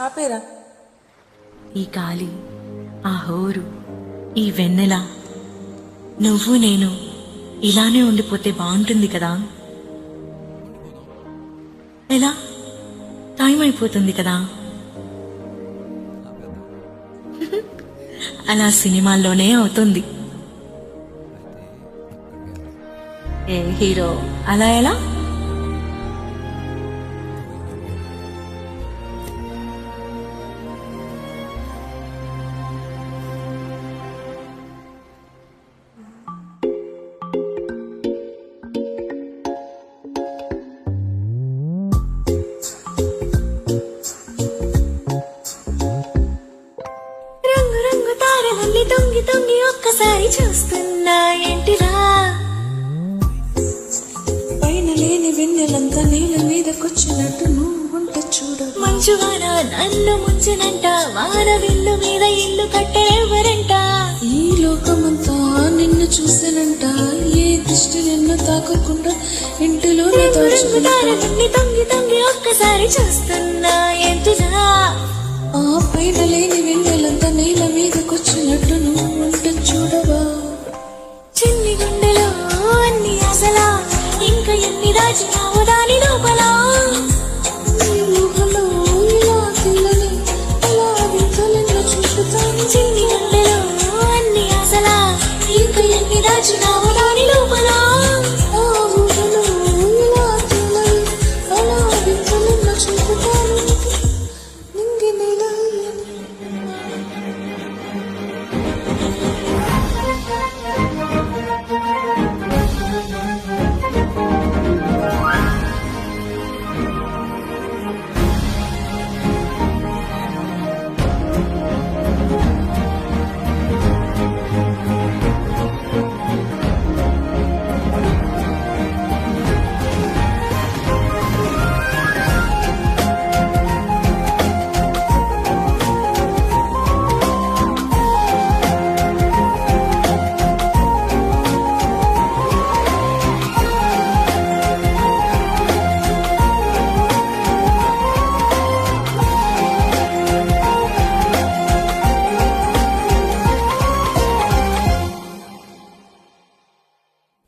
ఆపేరా. ఈ గాలి, ఆ హోరు, ఈ వెన్నెల, నువ్వు నేను ఇలానే ఉండిపోతే బాగుంటుంది కదా. ఎలా? టైం అయిపోతుంది కదా. అలా సినిమాల్లోనే అవుతుంది. ఏ హీరో అలా ఎలా? రంగు రంగు తారలన్నీ తొంగి తొంగి ఒక్కసారి చూస్తున్నా ఏంటిరా. పైన లేని వెన్నెలంతా నేల మీదకొచ్చినట్టు నువ్వు ఉంట చూడ. మంచు వాన నన్ను ముంచినంట, వాన విల్లు మీద ఇల్లు కట్టెవరంట. ఈ లోకమంతా నిన్ను చూసానంట, ఏ దృష్టి నిన్ను తాకకుండా ఇంటిలోనే రంగు తారలన్నీ తొంగి తొంగి ఒక్కసారి చూస్తున్నా ఏంటిరా. ఆ పైన లేని వెన్నెలంతా నేల మీదకొచ్చినట్టు నువ్వు ఉంట చూడవా. చిన్ని గుండెలో అన్ని ఆశలా, ఇంకా ఎన్ని దాచినావు దాని లోపల. నీ ఊహలో ఇలా తెల్లని ఇలా వింతలెన్నో చూపుతాను. చిన్ని గుండెలో అన్ని ఆశలా, ఇంకా ఎన్ని దాచినావు దాని లోపల. ఆ ఊహలో ఇలా తెల్లని అలా వింతలెన్నో చూపుతాను. నింగి నేల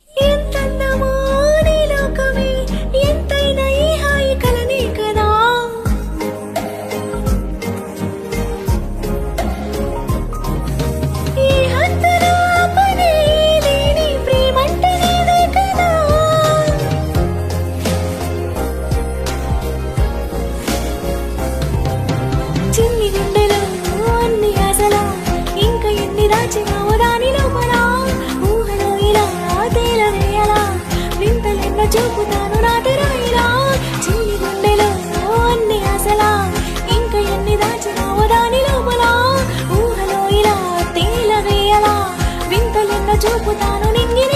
ఎంతన్నమో నీ లోకమే, ఎంతైనా ఈ హాయి కలనే కదా. ఈ హద్దున పనే లేని ప్రేమంటే నీదే కదా. చిన్ని గుండెలో అన్ని ఆశలా, ఇంకా ఎన్ని దాచినావు దాని లోపల. ఊహలో ఇలా తేలవేయలా, వింతలెన్నో చూపుతాను నాటిరాయిలా. చిన్ని గుండెలో అన్ని ఆశలా, ఇంకా ఎన్ని దాచినావు దాని లోపల. ఊహలో ఇలా తేలవేయలా, వింతలెన్నో చూపుతాను నింగిని